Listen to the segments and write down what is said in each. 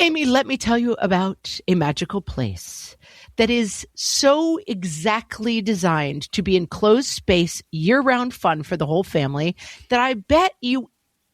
Amy, let me tell you about a magical place that is so exactly designed to be enclosed space, year-round fun for the whole family that I bet you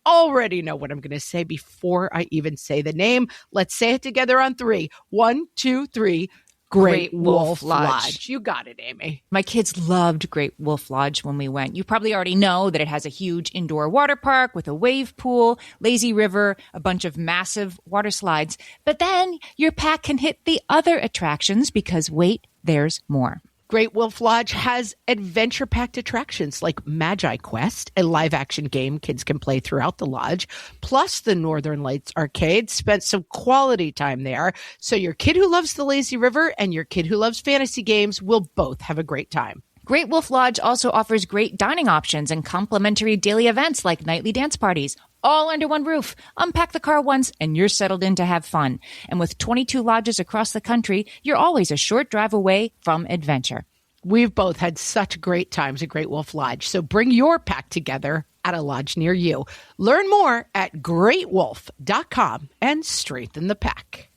already know what I'm going to say before I even say the name. Let's say it together on 3. 1, 2, 3. Great Wolf Lodge. You got it, Amy. My kids loved Great Wolf Lodge when we went. You probably already know that it has a huge indoor water park with a wave pool, lazy river, a bunch of massive water slides. But then your pack can hit the other attractions because, wait, there's more. Great Wolf Lodge has adventure-packed attractions like Magi Quest, a live-action game kids can play throughout the lodge, plus the Northern Lights Arcade. Spent some quality time there, so your kid who loves the lazy river and your kid who loves fantasy games will both have a great time. Great Wolf Lodge also offers great dining options and complimentary daily events like nightly dance parties, all under one roof. Unpack the car once and you're settled in to have fun. And with 22 lodges across the country, you're always a short drive away from adventure. We've both had such great times at Great Wolf Lodge, so bring your pack together at a lodge near you. Learn more at greatwolf.com and strengthen the pack.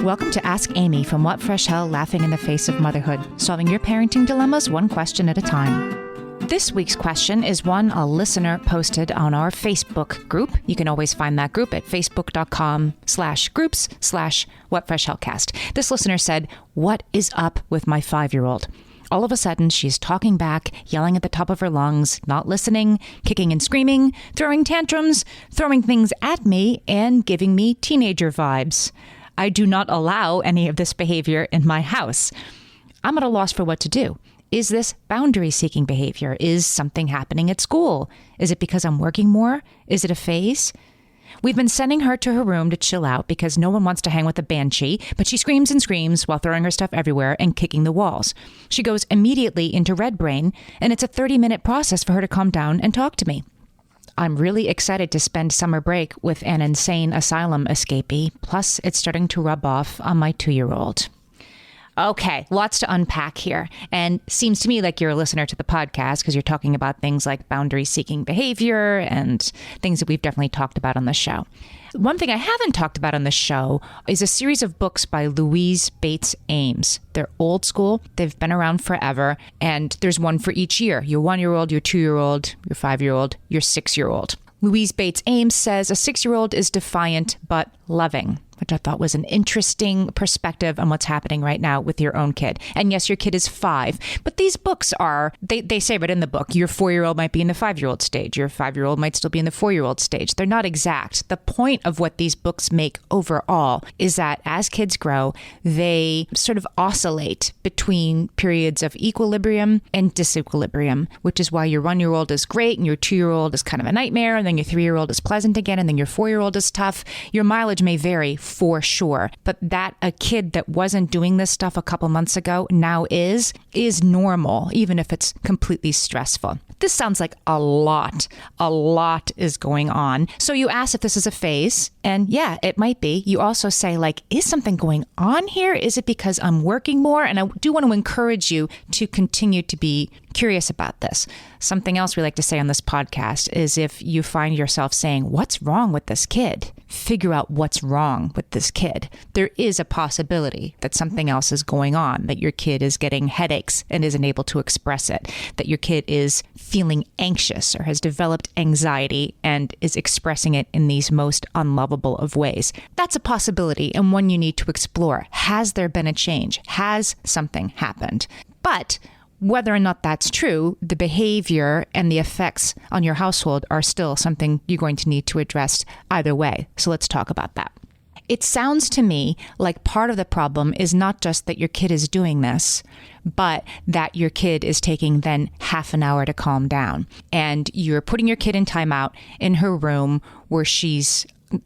Welcome to Ask Amy from What Fresh Hell Laughing in the Face of Motherhood, solving your parenting dilemmas one question at a time. This week's question is one a listener posted on our Facebook group. You can always find that group at facebook.com/groups/whatfreshhellcast. This listener said, "What is up with my 5-year-old? All of a sudden, she's talking back, yelling at the top of her lungs, not listening, kicking and screaming, throwing tantrums, throwing things at me, and giving me teenager vibes. I do not allow any of this behavior in my house. I'm at a loss for what to do. Is this boundary-seeking behavior? Is something happening at school? Is it because I'm working more? Is it a phase? We've been sending her to her room to chill out because no one wants to hang with a Banshee, but she screams and screams while throwing her stuff everywhere and kicking the walls. She goes immediately into red brain, and it's a 30-minute process for her to calm down and talk to me. I'm really excited to spend summer break with an insane asylum escapee, plus it's starting to rub off on my 2-year-old. Okay, lots to unpack here. And seems to me like you're a listener to the podcast because you're talking about things like boundary-seeking behavior and things that we've definitely talked about on the show. One thing I haven't talked about on the show is a series of books by Louise Bates Ames. They're old school. They've been around forever. And there's one for each year. Your 1-year-old, your 2-year-old, your 5-year-old, your 6-year-old. Louise Bates Ames says a 6-year-old is defiant but loving, which I thought was an interesting perspective on what's happening right now with your own kid. And yes, your kid is 5, but these books are, they say right in the book, your 4-year-old might be in the 5-year-old stage, your 5-year-old might still be in the 4-year-old stage. They're not exact. The point of what these books make overall is that as kids grow, they sort of oscillate between periods of equilibrium and disequilibrium, which is why your 1-year-old is great and your 2-year-old is kind of a nightmare, and then your 3-year-old is pleasant again, and then your 4-year-old is tough. Your mileage may vary for sure, but that a kid that wasn't doing this stuff a couple months ago now is normal, even if it's completely stressful. This sounds like a lot is going on. So you ask if this is a phase, and yeah, it might be. You also say, like, is something going on here? Is it because I'm working more? And I do want to encourage you to continue to be curious about this. Something else we like to say on this podcast is if you find yourself saying, what's wrong with this kid? Figure out what's wrong with this kid. There is a possibility that something else is going on, that your kid is getting headaches and isn't able to express it, that your kid is feeling anxious or has developed anxiety and is expressing it in these most unlovable of ways. That's a possibility and one you need to explore. Has there been a change? Has something happened? But whether or not that's true, the behavior and the effects on your household are still something you're going to need to address either way. So let's talk about that. It sounds to me like part of the problem is not just that your kid is doing this, but that your kid is taking then half an hour to calm down. And you're putting your kid in timeout in her room where she's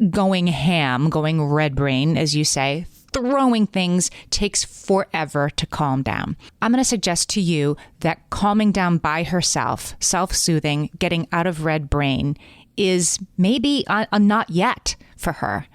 going ham, going red brain, as you say, throwing things, takes forever to calm down. I'm going to suggest to you that calming down by herself, self-soothing, getting out of red brain is maybe a not yet for her.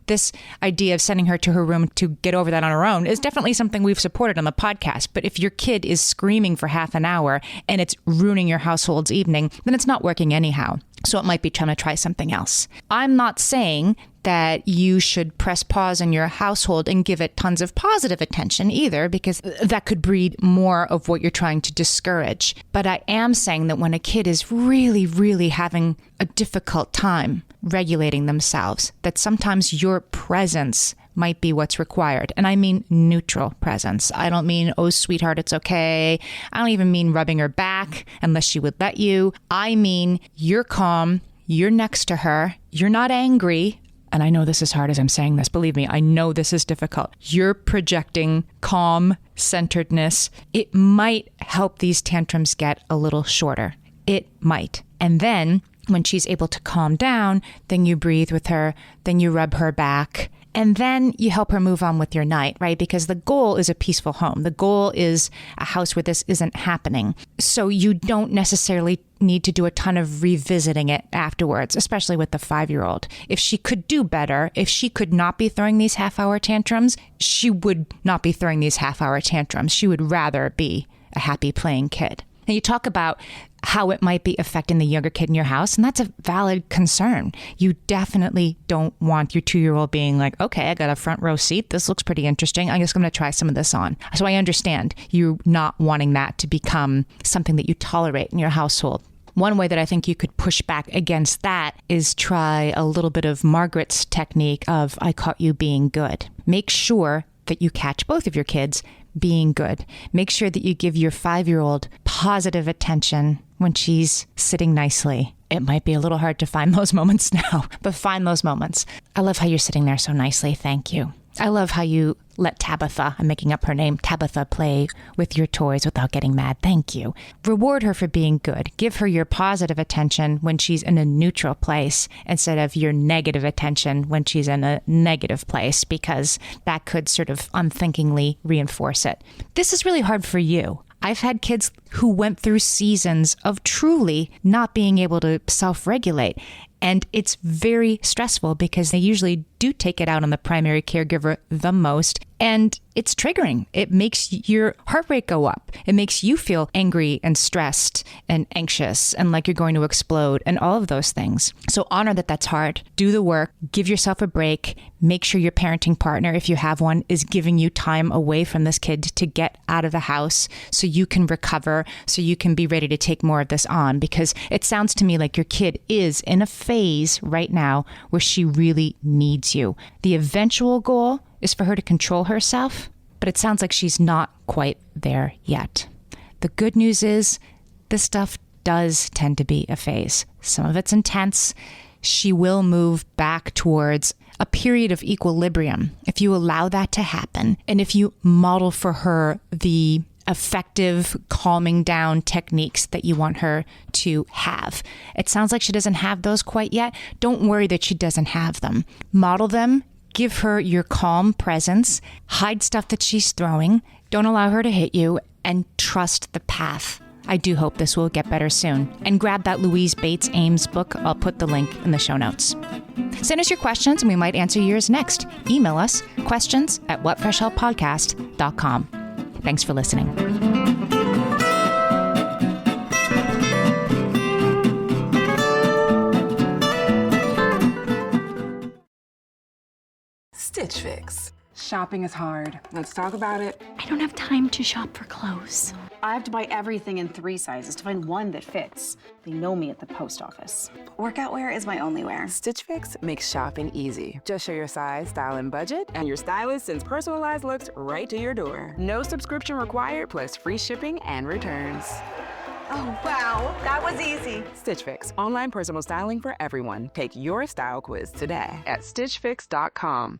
This idea of sending her to her room to get over that on her own is definitely something we've supported on the podcast. But if your kid is screaming for half an hour and it's ruining your household's evening, then it's not working anyhow. So it might be trying to try something else. I'm not saying that you should press pause in your household and give it tons of positive attention either, because that could breed more of what you're trying to discourage. But I am saying that when a kid is really, really having a difficult time regulating themselves, that sometimes your presence might be what's required. And I mean neutral presence. I don't mean, oh, sweetheart, it's okay. I don't even mean rubbing her back unless she would let you. I mean, you're calm, you're next to her, you're not angry. And I know this is hard as I'm saying this. Believe me, I know this is difficult. You're projecting calm centeredness. It might help these tantrums get a little shorter. It might. And then when she's able to calm down, then you breathe with her, then you rub her back, and then you help her move on with your night, right? Because the goal is a peaceful home. The goal is a house where this isn't happening. So you don't necessarily need to do a ton of revisiting it afterwards, especially with the 5-year-old. If she could do better, if she could not be throwing these half-hour tantrums, she would not be throwing these half-hour tantrums. She would rather be a happy playing kid. Now, you talk about how it might be affecting the younger kid in your house, and that's a valid concern. You definitely don't want your 2-year-old being like, okay, I got a front row seat. This looks pretty interesting. I'm just going to try some of this on. So I understand you not wanting that to become something that you tolerate in your household. One way that I think you could push back against that is try a little bit of Margaret's technique of, I caught you being good. Make sure that you catch both of your kids being good. Make sure that you give your 5-year-old positive attention when she's sitting nicely. It might be a little hard to find those moments now, but find those moments. I love how you're sitting there so nicely. Thank you. I love how you let Tabitha, I'm making up her name, Tabitha, play with your toys without getting mad. Thank you. Reward her for being good. Give her your positive attention when she's in a neutral place instead of your negative attention when she's in a negative place, because that could sort of unthinkingly reinforce it. This is really hard for you. I've had kids who went through seasons of truly not being able to self-regulate. And it's very stressful because they usually do take it out on the primary caregiver the most. And it's triggering. It makes your heart rate go up. It makes you feel angry and stressed and anxious and like you're going to explode and all of those things. So honor that that's hard. Do the work. Give yourself a break. Make sure your parenting partner, if you have one, is giving you time away from this kid to get out of the house so you can recover, so you can be ready to take more of this on. Because it sounds to me like your kid is in a phase right now where she really needs you. The eventual goal is for her to control herself, but it sounds like she's not quite there yet. The good news is this stuff does tend to be a phase. Some of it's intense. She will move back towards a period of equilibrium if you allow that to happen, and if you model for her the effective calming down techniques that you want her to have. It sounds like she doesn't have those quite yet. Don't worry that she doesn't have them. Model them. Give her your calm presence. Hide stuff that she's throwing. Don't allow her to hit you, and trust the path. I do hope this will get better soon. And grab that Louise Bates Ames book. I'll put the link in the show notes. Send us your questions and we might answer yours next. Email us questions@whatfreshhellpodcast.com. Thanks for listening. Stitch Fix. Shopping is hard. Let's talk about it. I don't have time to shop for clothes. I have to buy everything in 3 sizes to find one that fits. They know me at the post office. Workout wear is my only wear. Stitch Fix makes shopping easy. Just show your size, style, and budget, and your stylist sends personalized looks right to your door. No subscription required, plus free shipping and returns. Oh, wow. That was easy. Stitch Fix. Online personal styling for everyone. Take your style quiz today at stitchfix.com.